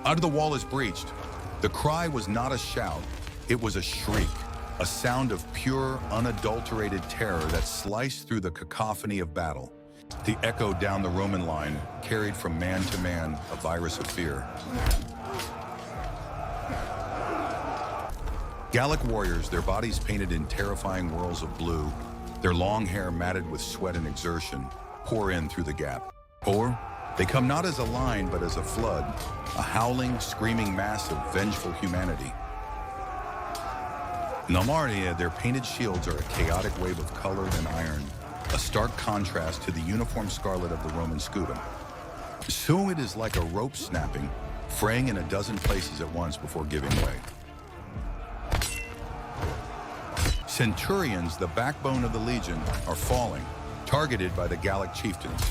Out of the wall is breached. The cry was not a shout, it was a shriek, a sound of pure, unadulterated terror that sliced through the cacophony of battle. The echo down the Roman line carried from man to man a virus of fear. Gallic warriors, their bodies painted in terrifying whirls of blue, their long hair matted with sweat and exertion, pour in through the gap. Or they come not as a line, but as a flood, a howling, screaming mass of vengeful humanity. In Alesia, their painted shields are a chaotic wave of color and iron, a stark contrast to the uniform scarlet of the Roman scutum. So it is like a rope snapping, fraying in a dozen places at once before giving way. Centurions, the backbone of the legion, are falling, targeted by the Gallic chieftains,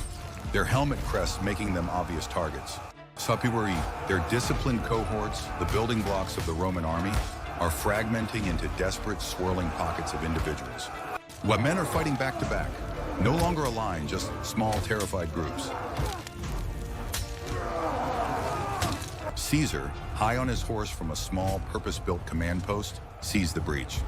their helmet crests making them obvious targets. Sapiroi, their disciplined cohorts, the building blocks of the Roman army, are fragmenting into desperate, swirling pockets of individuals. While men are fighting back to back, no longer a line, just small, terrified groups. Caesar, high on his horse from a small, purpose-built command post, sees the breach.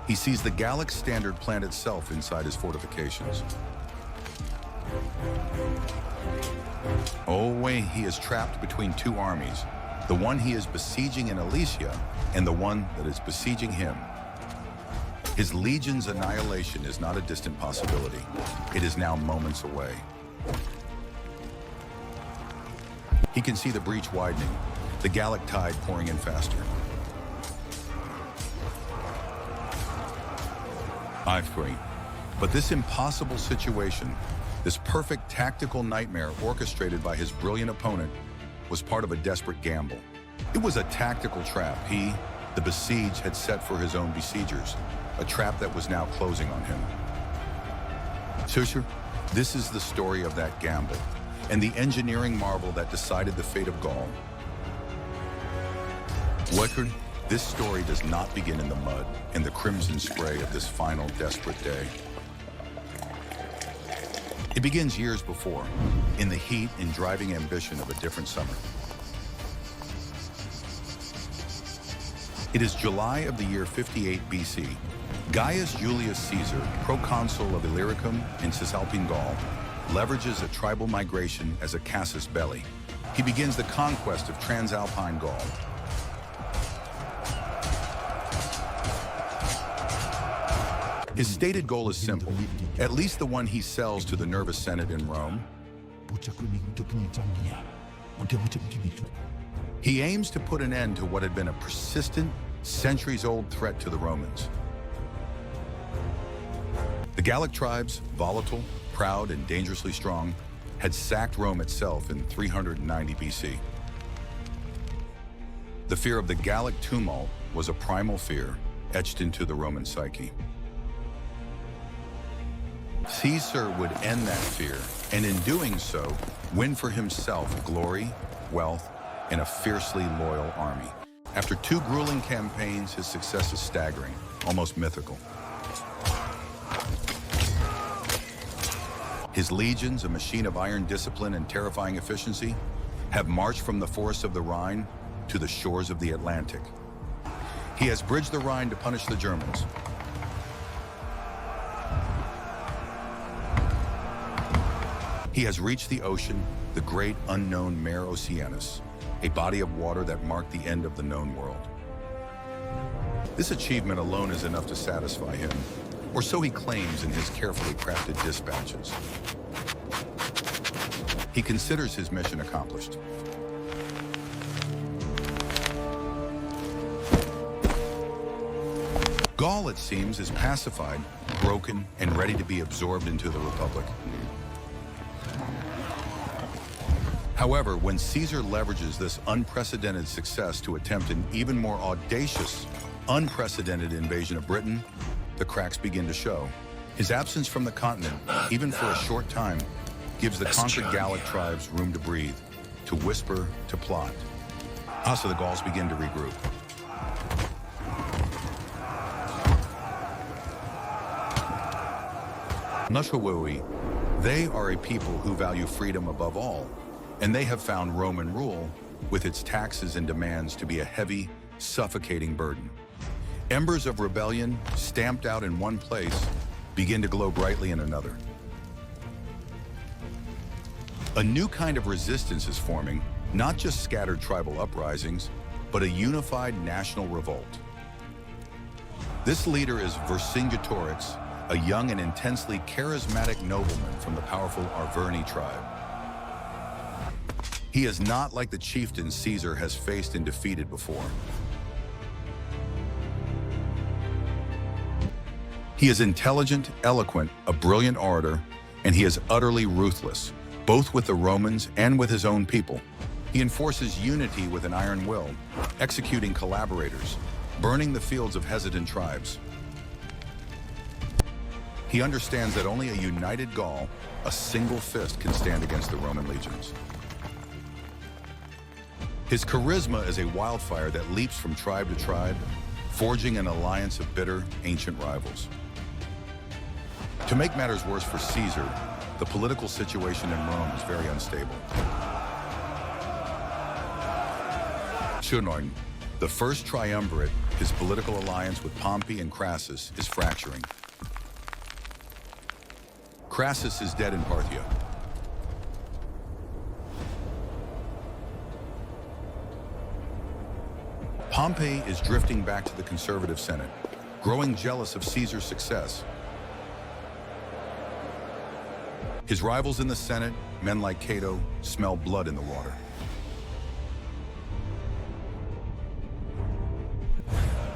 He sees the Gallic standard plant itself inside his fortifications. Oh, wait, he is trapped between two armies, the one he is besieging in Alesia and the one that is besieging him. His legion's annihilation is not a distant possibility. It is now moments away. He can see the breach widening, the Gallic tide pouring in faster. I agree. But this impossible situation, this perfect tactical nightmare orchestrated by his brilliant opponent, was part of a desperate gamble. It was a tactical trap he, the besieged, had set for his own besiegers, a trap that was now closing on him. Susher, this is the story of that gamble, and the engineering marvel that decided the fate of Gaul. Wickard, this story does not begin in the mud and the crimson spray of this final desperate day. It begins years before, in the heat and driving ambition of a different summer. It is July of the year 58 BC. Gaius Julius Caesar, proconsul of Illyricum in Cisalpine Gaul, leverages a tribal migration as a casus belli. He begins the conquest of Transalpine Gaul. His stated goal is simple, at least the one he sells to the nervous Senate in Rome. He aims to put an end to what had been a persistent, centuries-old threat to the Romans. The Gallic tribes, volatile, proud, and dangerously strong, had sacked Rome itself in 390 BC. The fear of the Gallic tumult was a primal fear etched into the Roman psyche. Caesar would end that fear, and in doing so, win for himself glory, wealth, and a fiercely loyal army. After 2 grueling campaigns, his success is staggering, almost mythical. His legions, a machine of iron discipline and terrifying efficiency, have marched from the forests of the Rhine to the shores of the Atlantic. He has bridged the Rhine to punish the Germans. He has reached the ocean, the great unknown Mare Oceanus, a body of water that marked the end of the known world. This achievement alone is enough to satisfy him, or so he claims in his carefully crafted dispatches. He considers his mission accomplished. Gaul, it seems, is pacified, broken, and ready to be absorbed into the Republic. However, when Caesar leverages this unprecedented success to attempt an even more audacious, unprecedented invasion of Britain, the cracks begin to show. His absence from the continent, even for a short time, gives the conquered Gallic tribes room to breathe, to whisper, to plot. So the Gauls begin to regroup. Nashawui, They are a people who value freedom above all, and they have found Roman rule, with its taxes and demands, to be a heavy, suffocating burden. Embers of rebellion, stamped out in one place, begin to glow brightly in another. A new kind of resistance is forming, not just scattered tribal uprisings, but a unified national revolt. This leader is Vercingetorix, a young and intensely charismatic nobleman from the powerful Arverni tribe. He is not like the chieftain Caesar has faced and defeated before. He is intelligent, eloquent, a brilliant orator, and he is utterly ruthless, both with the Romans and with his own people. He enforces unity with an iron will, executing collaborators, burning the fields of hesitant tribes. He understands that only a united Gaul, a single fist, can stand against the Roman legions. His charisma is a wildfire that leaps from tribe to tribe, forging an alliance of bitter, ancient rivals. To make matters worse for Caesar, the political situation in Rome is very unstable. Shunoin, the first triumvirate, his political alliance with Pompey and Crassus, is fracturing. Crassus is dead in Parthia. Pompey is drifting back to the conservative Senate, growing jealous of Caesar's success. His rivals in the Senate, men like Cato, smell blood in the water.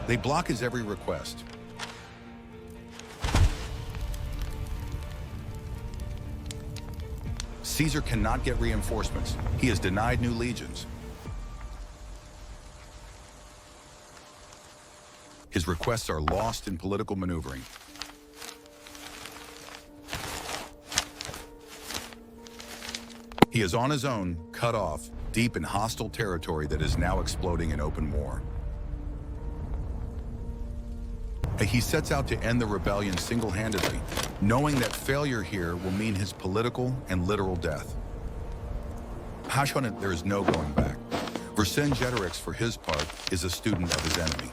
They block his every request. Caesar cannot get reinforcements. He is denied new legions. His requests are lost in political maneuvering. He is on his own, cut off, deep in hostile territory that is now exploding in open war. He sets out to end the rebellion single-handedly, knowing that failure here will mean his political and literal death. Passionate, there is no going back. Vercingetorix, for his part, is a student of his enemy.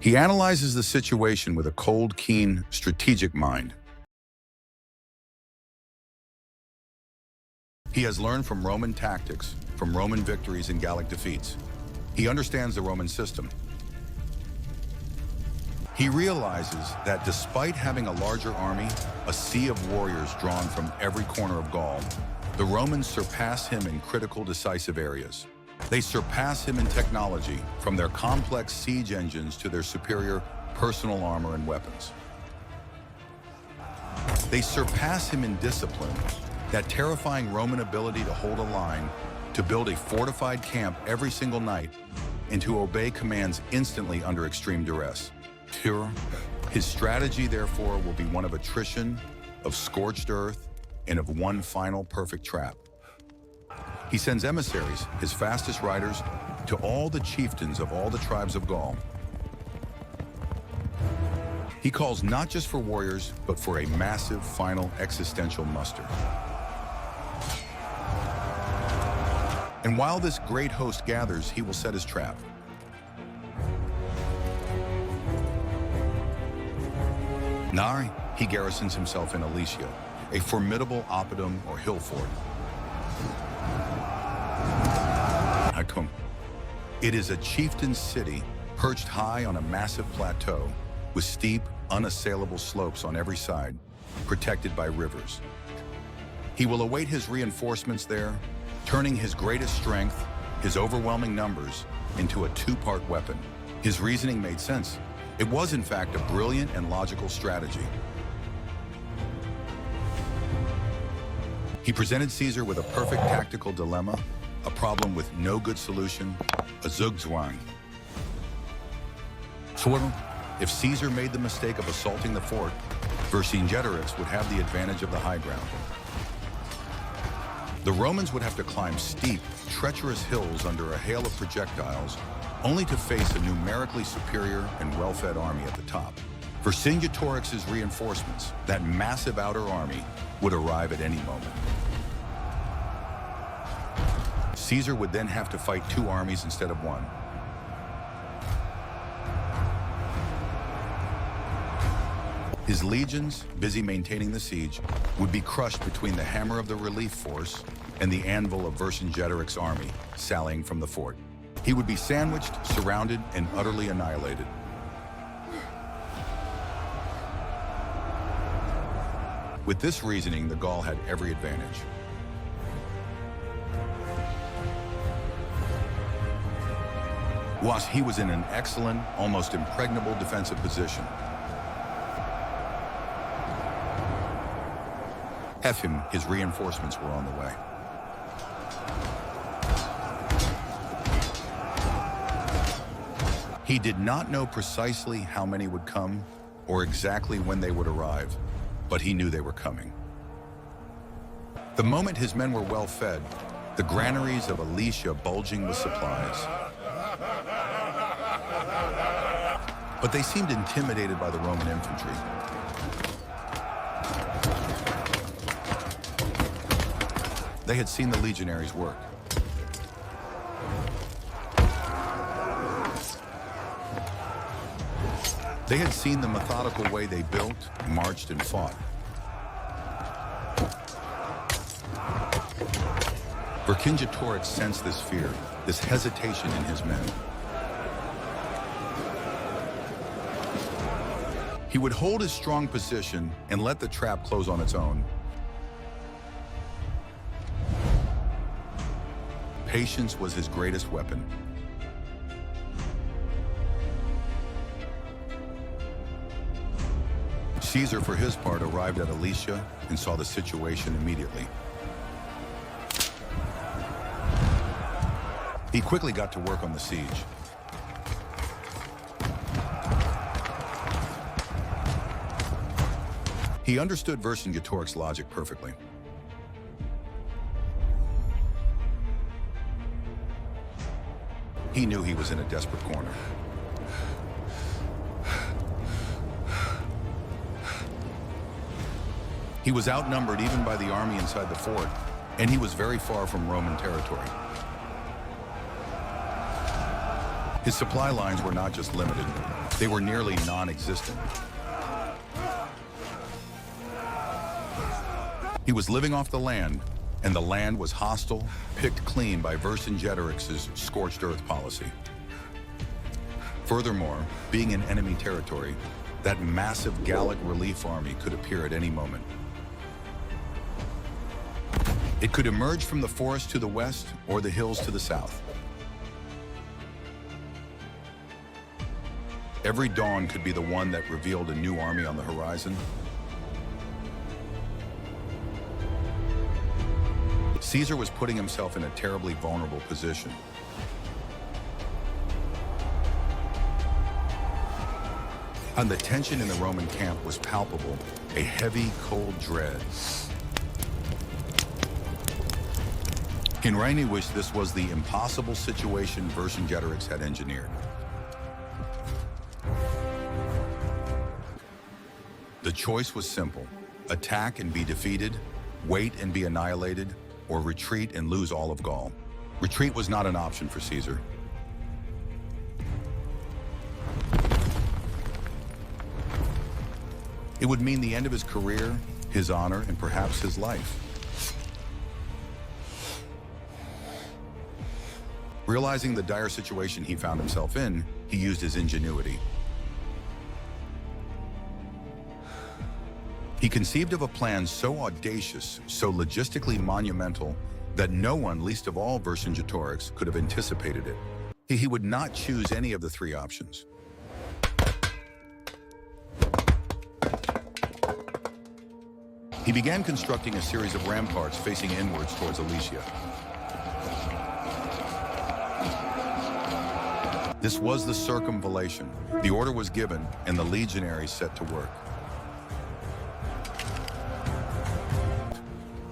He analyzes the situation with a cold, keen, strategic mind. He has learned from Roman tactics, from Roman victories and Gallic defeats. He understands the Roman system. He realizes that despite having a larger army, a sea of warriors drawn from every corner of Gaul, the Romans surpass him in critical, decisive areas. They surpass him in technology, from their complex siege engines to their superior personal armor and weapons. They surpass him in discipline, that terrifying Roman ability to hold a line, to build a fortified camp every single night, and to obey commands instantly under extreme duress. His strategy, therefore, will be one of attrition, of scorched earth, and of one final perfect trap. He sends emissaries, his fastest riders, to all the chieftains of all the tribes of Gaul. He calls not just for warriors, but for a massive, final, existential muster. And while this great host gathers, he will set his trap. Nari, he garrisons himself in Alesia, a formidable oppidum or hill fort. It is a chieftain's city perched high on a massive plateau with steep, unassailable slopes on every side, protected by rivers. He will await his reinforcements there, turning his greatest strength, his overwhelming numbers, into a two-part weapon. His reasoning made sense. It was, in fact, a brilliant and logical strategy. He presented Caesar with a perfect tactical dilemma, a problem with no good solution, a zugzwang. So if Caesar made the mistake of assaulting the fort, Vercingetorix would have the advantage of the high ground. The Romans would have to climb steep, treacherous hills under a hail of projectiles, only to face a numerically superior and well-fed army at the top. Vercingetorix's reinforcements, that massive outer army, would arrive at any moment. Caesar would then have to fight two armies instead of one. His legions, busy maintaining the siege, would be crushed between the hammer of the relief force and the anvil of Vercingetorix's army, sallying from the fort. He would be sandwiched, surrounded, and utterly annihilated. With this reasoning, the Gaul had every advantage. He was in an excellent, almost impregnable defensive position. His reinforcements were on the way. He did not know precisely how many would come or exactly when they would arrive, but he knew they were coming. The moment his men were well fed, the granaries of Alesia bulging with supplies. But they seemed intimidated by the Roman infantry. They had seen the legionaries work. They had seen the methodical way they built, marched, and fought. Vercingetorix sensed this fear, this hesitation in his men. He would hold his strong position and let the trap close on its own. Patience was his greatest weapon. Caesar, for his part, arrived at Alesia and saw the situation immediately. He quickly got to work on the siege. He understood Vercingetorix's logic perfectly. He knew he was in a desperate corner. He was outnumbered even by the army inside the fort, and he was very far from Roman territory. His supply lines were not just limited, they were nearly non-existent. He was living off the land, and the land was hostile, picked clean by Vercingetorix's scorched earth policy. Furthermore, being in enemy territory, that massive Gallic relief army could appear at any moment. It could emerge from the forest to the west or the hills to the south. Every dawn could be the one that revealed a new army on the horizon. Caesar was putting himself in a terribly vulnerable position. And the tension in the Roman camp was palpable, a heavy, cold dread. Henry wished this was the impossible situation Vercingetorix had engineered. The choice was simple: attack and be defeated, wait and be annihilated, or retreat and lose all of Gaul. Retreat was not an option for Caesar. It would mean the end of his career, his honor, and perhaps his life. Realizing the dire situation he found himself in, he used his ingenuity. He conceived of a plan so audacious, so logistically monumental, that no one, least of all Vercingetorix, could have anticipated it. He would not choose any of the three options. He began constructing a series of ramparts facing inwards towards Alesia. This was the circumvallation. The order was given, and the legionaries set to work.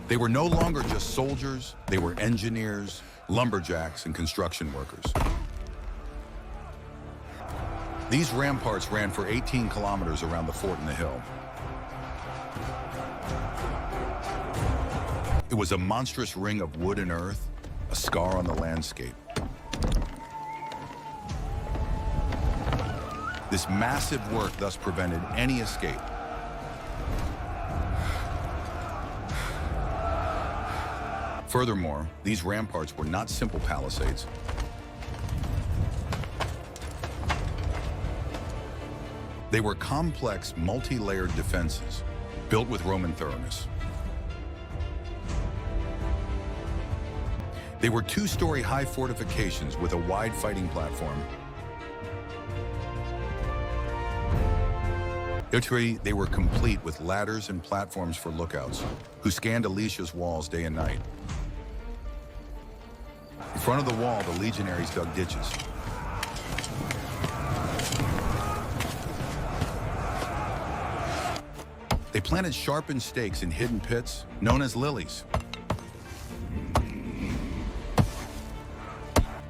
They were no longer just soldiers, they were engineers, lumberjacks, and construction workers. These ramparts ran for 18 kilometers around the fort in the hill. It was a monstrous ring of wood and earth, a scar on the landscape. This massive work thus prevented any escape. Furthermore, these ramparts were not simple palisades. They were complex, multi-layered defenses, built with Roman thoroughness. They were two-story high fortifications with a wide fighting platform. They were complete with ladders and platforms for lookouts, who scanned Alesia's walls day and night. In front of the wall, the legionaries dug ditches. They planted sharpened stakes in hidden pits, known as lilies.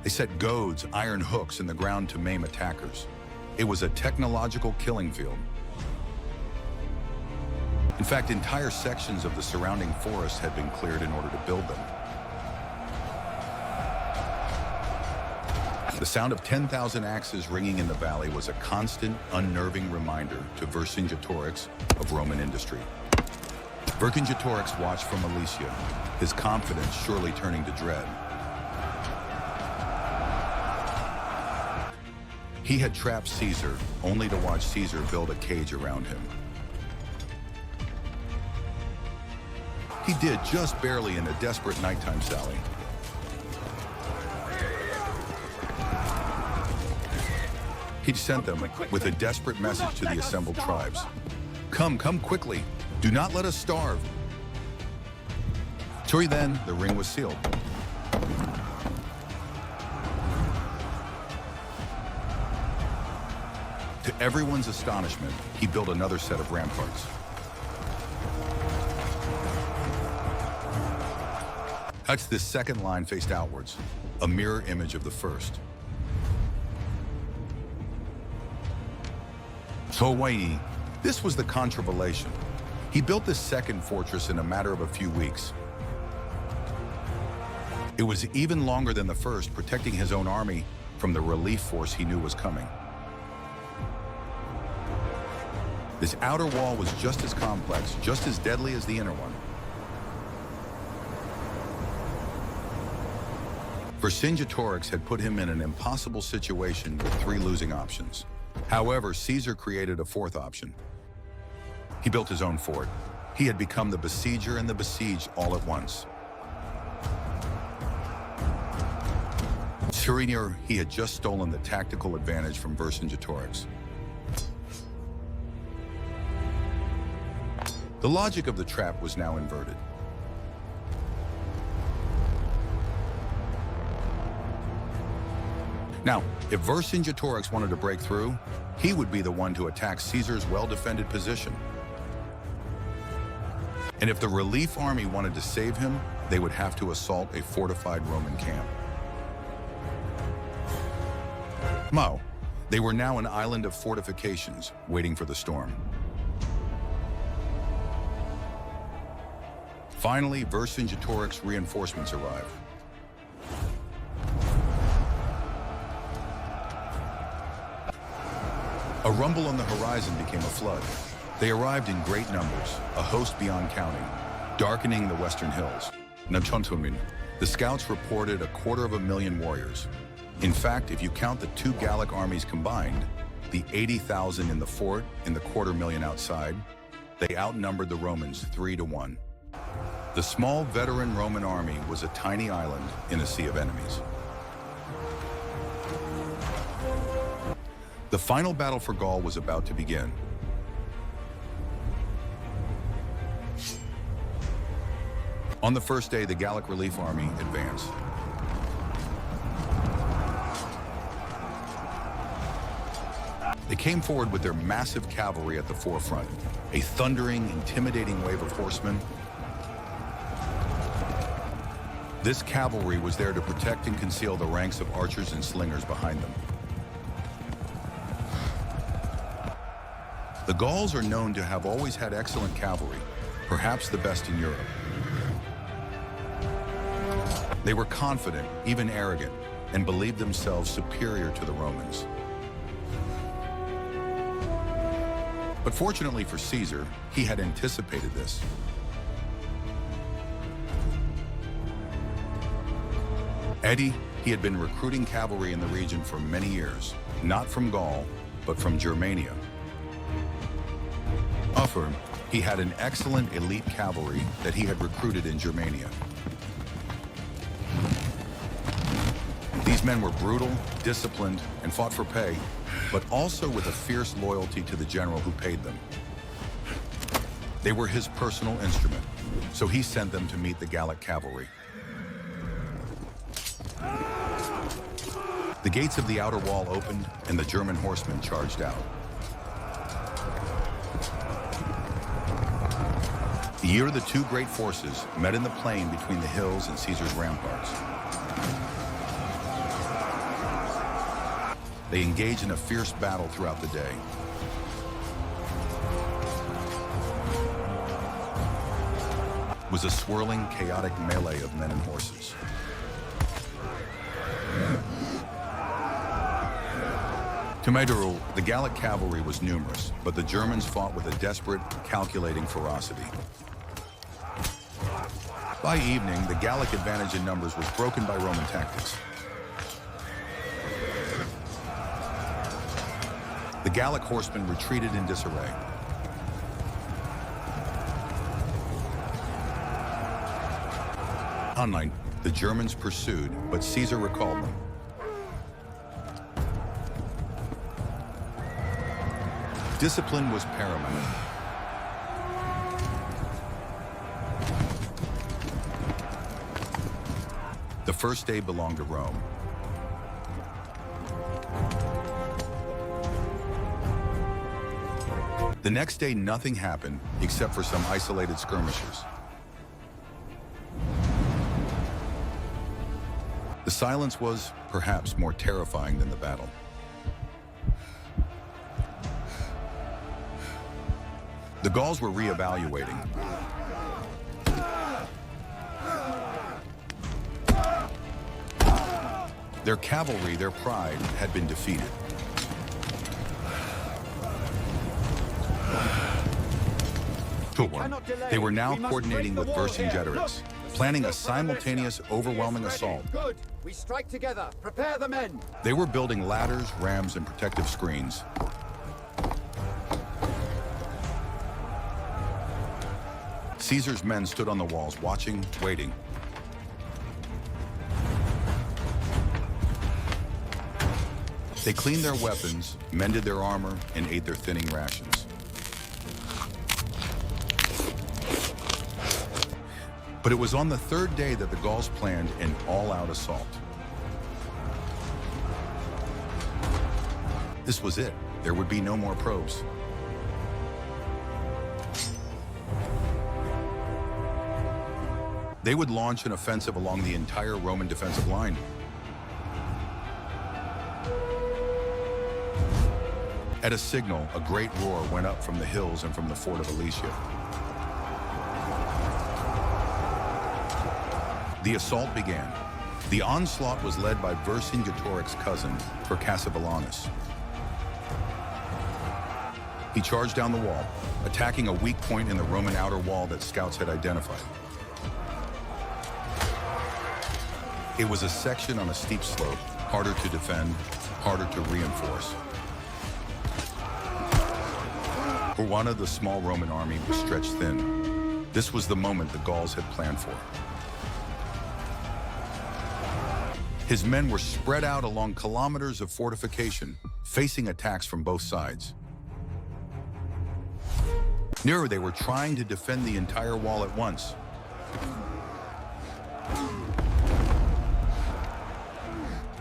They set goads, iron hooks in the ground to maim attackers. It was a technological killing field. In fact, entire sections of the surrounding forest had been cleared in order to build them. The sound of 10,000 axes ringing in the valley was a constant, unnerving reminder to Vercingetorix of Roman industry. Vercingetorix watched from Alesia, his confidence surely turning to dread. He had trapped Caesar, only to watch Caesar build a cage around him. He did just barely in a desperate nighttime sally. He sent them with a desperate message to the assembled tribes. Come quickly. Do not let us starve. Till then, the ring was sealed. To everyone's astonishment, he built another set of ramparts. This second line faced outwards, a mirror image of the first. This was the contravallation. He built this second fortress in a matter of a few weeks. It was even longer than the first, protecting his own army from the relief force he knew was coming. This outer wall was just as complex, just as deadly as the inner one. Vercingetorix had put him in an impossible situation with 3 losing options. However, Caesar created a 4th option. He built his own fort. He had become the besieger and the besieged all at once. He had just stolen the tactical advantage from Vercingetorix. The logic of the trap was now inverted. Now, if Vercingetorix wanted to break through, he would be the one to attack Caesar's well-defended position. And if the relief army wanted to save him, they would have to assault a fortified Roman camp. They were now an island of fortifications, waiting for the storm. Finally, Vercingetorix's reinforcements arrived. A rumble on the horizon became a flood. They arrived in great numbers, a host beyond counting, darkening the western hills. The scouts reported 250,000 warriors. In fact, if you count the 2 Gallic armies combined, the 80,000 in the fort and the 250,000 outside, they outnumbered the Romans 3 to 1. The small veteran Roman army was a tiny island in a sea of enemies. The final battle for Gaul was about to begin. On the first day, the Gallic relief army advanced. They came forward with their massive cavalry at the forefront, a thundering, intimidating wave of horsemen. This cavalry was there to protect and conceal the ranks of archers and slingers behind them. Gauls are known to have always had excellent cavalry, perhaps the best in Europe. They were confident, even arrogant, and believed themselves superior to the Romans. But fortunately for Caesar, he had anticipated this. He had been recruiting cavalry in the region for many years, not from Gaul, but from Germania. He had an excellent elite cavalry that he had recruited in Germania. These men were brutal, disciplined, and fought for pay, but also with a fierce loyalty to the general who paid them. They were his personal instrument, so he sent them to meet the Gallic cavalry. The gates of the outer wall opened, and the German horsemen charged out. The year the two great forces met in the plain between the hills and Caesar's ramparts. They engaged in a fierce battle throughout the day. It was a swirling, chaotic melee of men and horses. To Medjugorje, the Gallic cavalry was numerous, but the Germans fought with a desperate, calculating ferocity. By evening, the Gallic advantage in numbers was broken by Roman tactics. The Gallic horsemen retreated in disarray. Online, the Germans pursued, but Caesar recalled them. Discipline was paramount. The first day belonged to Rome. The next day, nothing happened except for some isolated skirmishes. The silence was, perhaps, more terrifying than the battle. The Gauls were reevaluating. Their cavalry, their pride, had been defeated. They were now coordinating with Vercingetorix, planning a simultaneous, overwhelming assault. Good. We strike together. Prepare the men. They were building ladders, rams, and protective screens. Caesar's men stood on the walls, watching, waiting. They cleaned their weapons, mended their armor, and ate their thinning rations. But it was on the third day that the Gauls planned an all-out assault. This was it. There would be no more probes. They would launch an offensive along the entire Roman defensive line. At a signal, a great roar went up from the hills and from the fort of Alesia. The assault began. The onslaught was led by Vercingetorix's cousin, Cassivellaunus. He charged down the wall, attacking a weak point in the Roman outer wall that scouts had identified. It was a section on a steep slope, harder to defend, harder to reinforce. One the small Roman army was stretched thin. This was the moment the Gauls had planned for. His men were spread out along kilometers of fortification, facing attacks from both sides. Nearer, they were trying to defend the entire wall at once.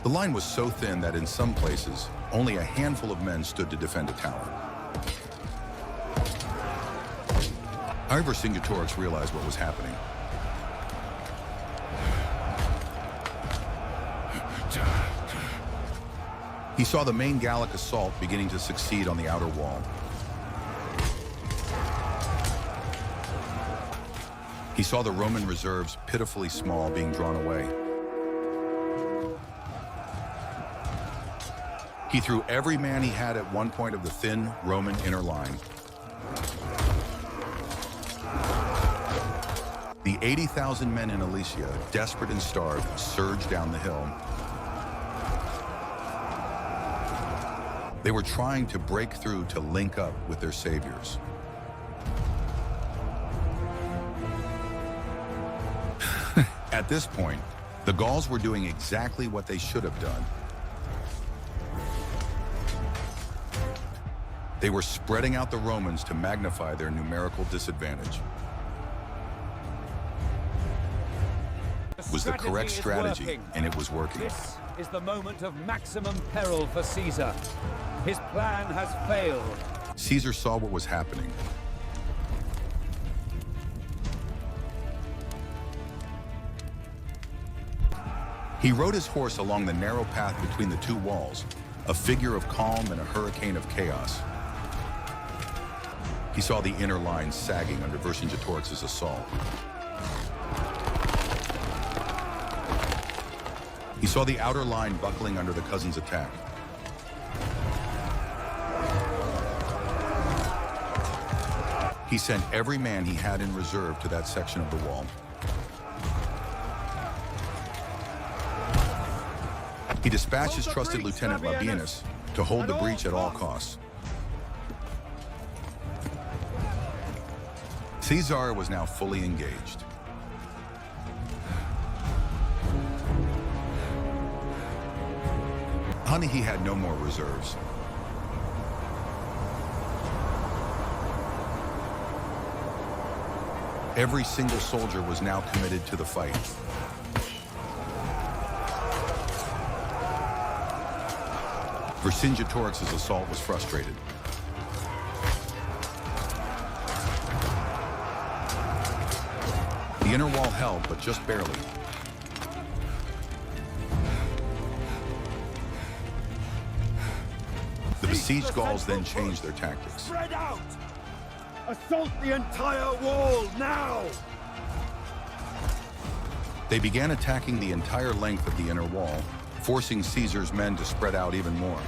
The line was so thin that in some places, only a handful of men stood to defend a tower. However, Vercingetorix realized what was happening. He saw the main Gallic assault beginning to succeed on the outer wall. He saw the Roman reserves, pitifully small, being drawn away. He threw every man he had at one point of the thin Roman inner line. The 80,000 men in Alesia, desperate and starved, surged down the hill. They were trying to break through to link up with their saviors. At this point, the Gauls were doing exactly what they should have done. They were spreading out the Romans to magnify their numerical disadvantage. It was the correct strategy, and it was working. This is the moment of maximum peril for Caesar. His plan has failed. Caesar saw what was happening. He rode his horse along the narrow path between the two walls, a figure of calm in a hurricane of chaos. He saw the inner line sagging under Vercingetorix's assault. He saw the outer line buckling under the cousin's attack. He sent every man he had in reserve to that section of the wall. He dispatched his trusted lieutenant Labienus to hold the breach at all costs. Caesar was now fully engaged. Honey, he had no more reserves. Every single soldier was now committed to the fight. Vercingetorix's assault was frustrated. The inner wall held, but just barely. The besieged Gauls then changed their tactics. Spread out! Assault the entire wall, now! They began attacking the entire length of the inner wall, forcing Caesar's men to spread out even more.